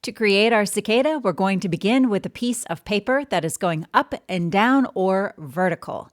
To create our cicada, we're going to begin with a piece of paper that is going up and down or vertical.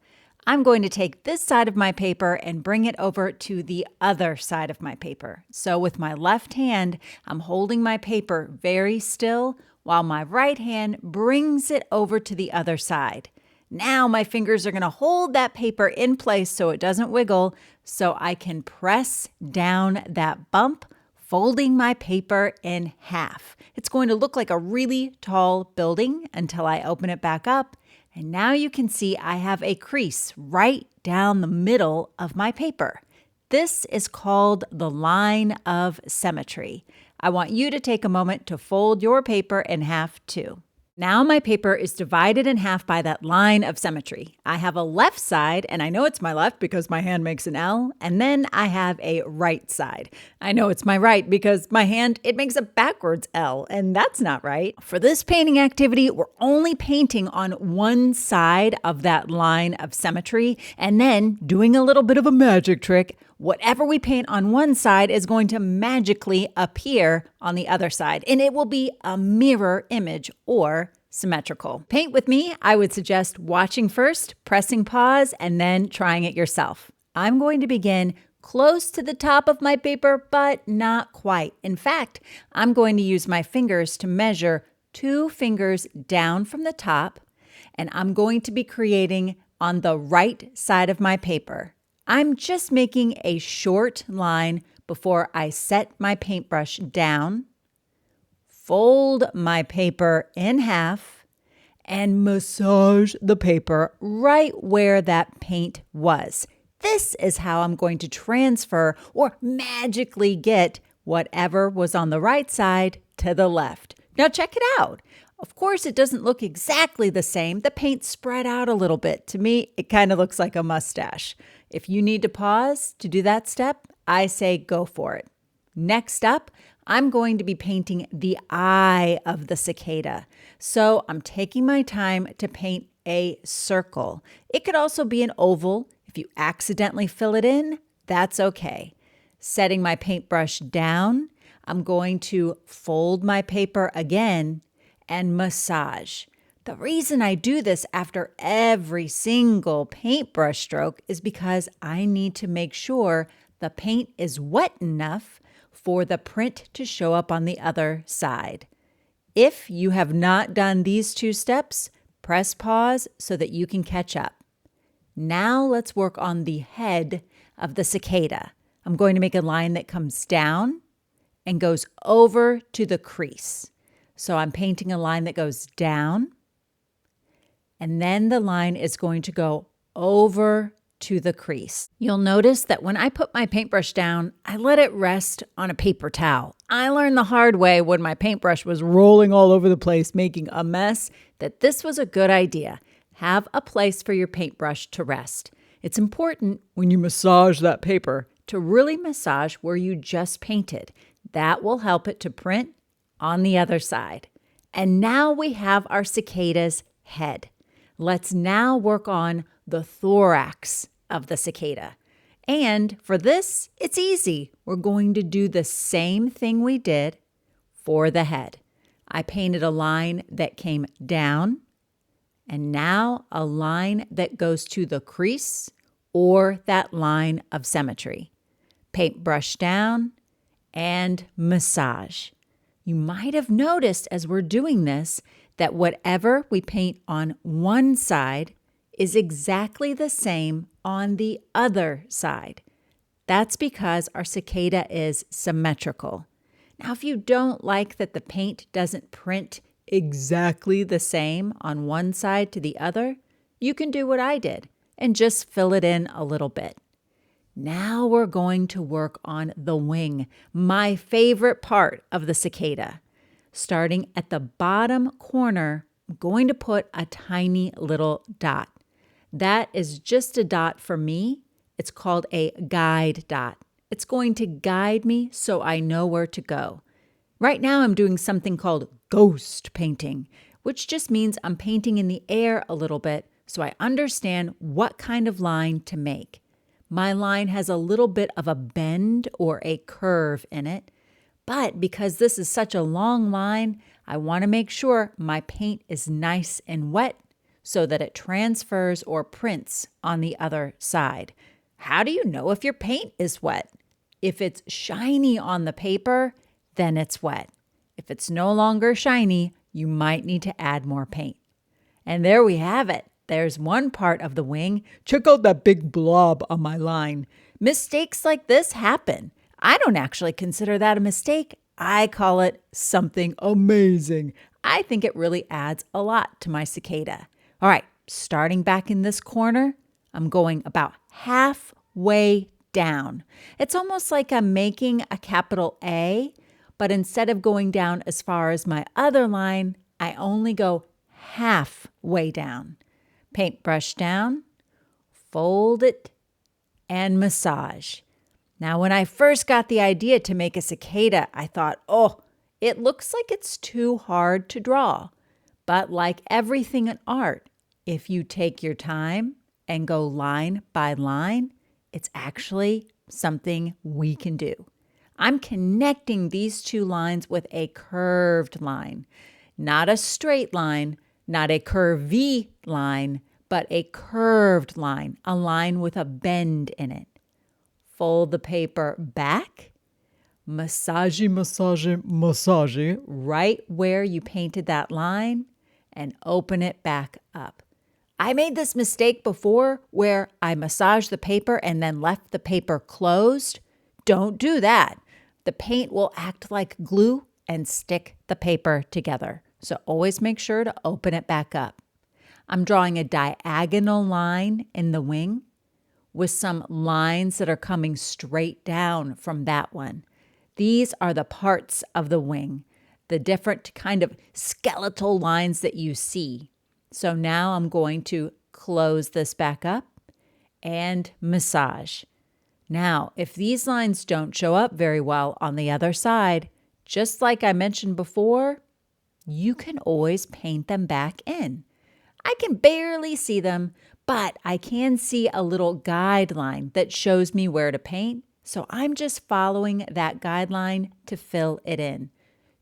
I'm going to take this side of my paper and bring it over to the other side of my paper. So with my left hand, I'm holding my paper very still while my right hand brings it over to the other side. Now my fingers are going to hold that paper in place so it doesn't wiggle, so I can press down that bump, folding my paper in half. It's going to look like a really tall building until I open it back up. And now you can see I have a crease right down the middle of my paper. This is called the line of symmetry. I want you to take a moment to fold your paper in half too. Now my paper is divided in half by that line of symmetry. I have a left side, and I know it's my left because my hand makes an L, and then I have a right side. I know it's my right because my hand, it makes a backwards L, and that's not right. For this painting activity, we're only painting on one side of that line of symmetry, and then doing a little bit of a magic trick. Whatever we paint on one side is going to magically appear on the other side, and it will be a mirror image or symmetrical. Paint with me, I would suggest watching first, pressing pause, and then trying it yourself. I'm going to begin close to the top of my paper, but not quite. In fact, I'm going to use my fingers to measure 2 fingers down from the top, and I'm going to be creating on the right side of my paper. I'm just making a short line before I set my paintbrush down, fold my paper in half, and massage the paper right where that paint was. This is how I'm going to transfer or magically get whatever was on the right side to the left. Now check it out. Of course, it doesn't look exactly the same. The paint spread out a little bit. To me, it kind of looks like a mustache. If you need to pause to do that step, I say go for it. Next up, I'm going to be painting the eye of the cicada. So I'm taking my time to paint a circle. It could also be an oval. If you accidentally fill it in, that's okay. Setting my paintbrush down, I'm going to fold my paper again and massage. The reason I do this after every single paintbrush stroke is because I need to make sure the paint is wet enough for the print to show up on the other side. If you have not done these 2 steps, press pause so that you can catch up. Now let's work on the head of the cicada. I'm going to make a line that comes down and goes over to the crease. So I'm painting a line that goes down, and then the line is going to go over to the crease. You'll notice that when I put my paintbrush down, I let it rest on a paper towel. I learned the hard way when my paintbrush was rolling all over the place, making a mess, that this was a good idea. Have a place for your paintbrush to rest. It's important when you massage that paper to really massage where you just painted. That will help it to print on the other side. And now we have our cicada's head. Let's now work on the thorax of the cicada. And for this, it's easy. We're going to do the same thing we did for the head. I painted a line that came down, and now a line that goes to the crease or that line of symmetry. Paintbrush down and massage. You might have noticed as we're doing this that whatever we paint on one side is exactly the same on the other side. That's because our cicada is symmetrical. Now, if you don't like that the paint doesn't print exactly the same on one side to the other, you can do what I did and just fill it in a little bit. Now we're going to work on the wing, my favorite part of the cicada. Starting at the bottom corner, I'm going to put a tiny little dot. That is just a dot for me. It's called a guide dot. It's going to guide me so I know where to go. Right now I'm doing something called ghost painting, which just means I'm painting in the air a little bit so I understand what kind of line to make. My line has a little bit of a bend or a curve in it, But because this is such a long line, I want to make sure my paint is nice and wet so that it transfers or prints on the other side. How do you know if your paint is wet? If it's shiny on the paper, then it's wet. If it's no longer shiny, you might need to add more paint. And there we have it. There's one part of the wing. Check out that big blob on my line. Mistakes like this happen. I don't actually consider that a mistake. I call it something amazing. I think it really adds a lot to my cicada. All right, starting back in this corner, I'm going about halfway down. It's almost like I'm making a capital A, but instead of going down as far as my other line, I only go halfway down. Paintbrush down, fold it, and massage. Now, when I first got the idea to make a cicada, I thought, oh, it looks like it's too hard to draw. But like everything in art, if you take your time and go line by line, it's actually something we can do. I'm connecting these two lines with a curved line, not a straight line, not a curvy line, but a curved line, a line with a bend in it. Fold the paper back, massage, massage, massage, right where you painted that line, and open it back up. I made this mistake before where I massaged the paper and then left the paper closed. Don't do that. The paint will act like glue and stick the paper together. So always make sure to open it back up. I'm drawing a diagonal line in the wing with some lines that are coming straight down from that one. These are the parts of the wing, the different kind of skeletal lines that you see. So now I'm going to close this back up and massage. Now, if these lines don't show up very well on the other side, just like I mentioned before, you can always paint them back in. I can barely see them, but I can see a little guideline that shows me where to paint, so I'm just following that guideline to fill it in.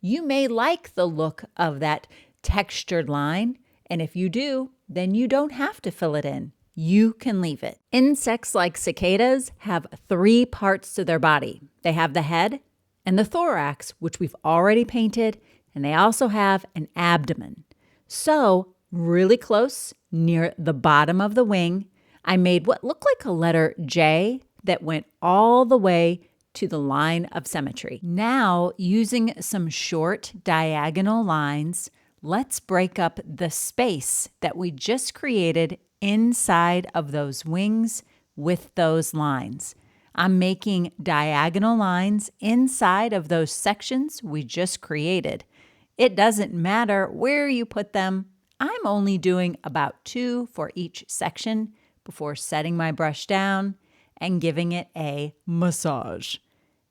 You may like the look of that textured line, and if you do, then you don't have to fill it in. You can leave it. Insects like cicadas have 3 parts to their body. They have the head and the thorax, which we've already painted, and they also have an abdomen. So, really close near the bottom of the wing, I made what looked like a letter J that went all the way to the line of symmetry. Now, using some short diagonal lines, let's break up the space that we just created inside of those wings with those lines. I'm making diagonal lines inside of those sections we just created. It doesn't matter where you put them. I'm only doing about 2 for each section before setting my brush down and giving it a massage.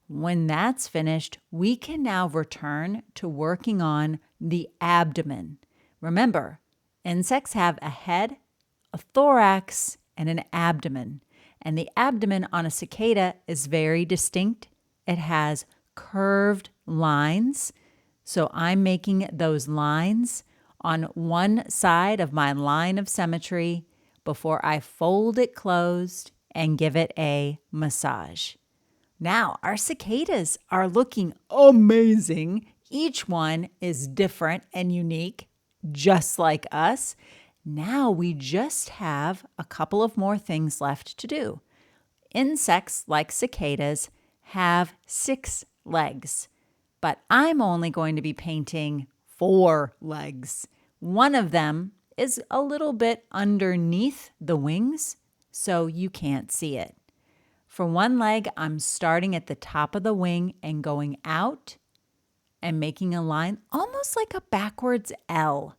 When that's finished, we can now return to working on the abdomen. Remember, insects have a head, a thorax, and an abdomen. And the abdomen on a cicada is very distinct. It has curved lines. So I'm making those lines on one side of my line of symmetry before I fold it closed and give it a massage. Now, our cicadas are looking amazing. Each one is different and unique, just like us. Now we just have a couple of more things left to do. Insects like cicadas have 6 legs, but I'm only going to be painting 4 legs. One of them is a little bit underneath the wings, so you can't see it. For one leg, I'm starting at the top of the wing and going out and making a line almost like a backwards L.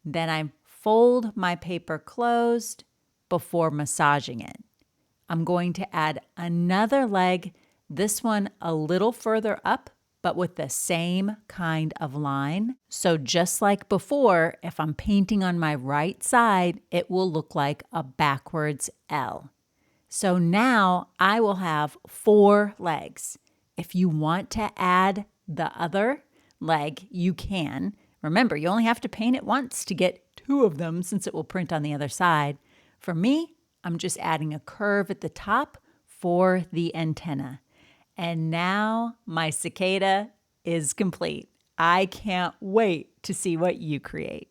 Then I fold my paper closed before massaging it. I'm going to add another leg, this one a little further up, but with the same kind of line. So just like before, if I'm painting on my right side, it will look like a backwards L. So now I will have 4 legs. If you want to add the other leg, you can. Remember, you only have to paint it once to get two of them since it will print on the other side. For me, I'm just adding a curve at the top for the antenna. And now my cicada is complete. I can't wait to see what you create.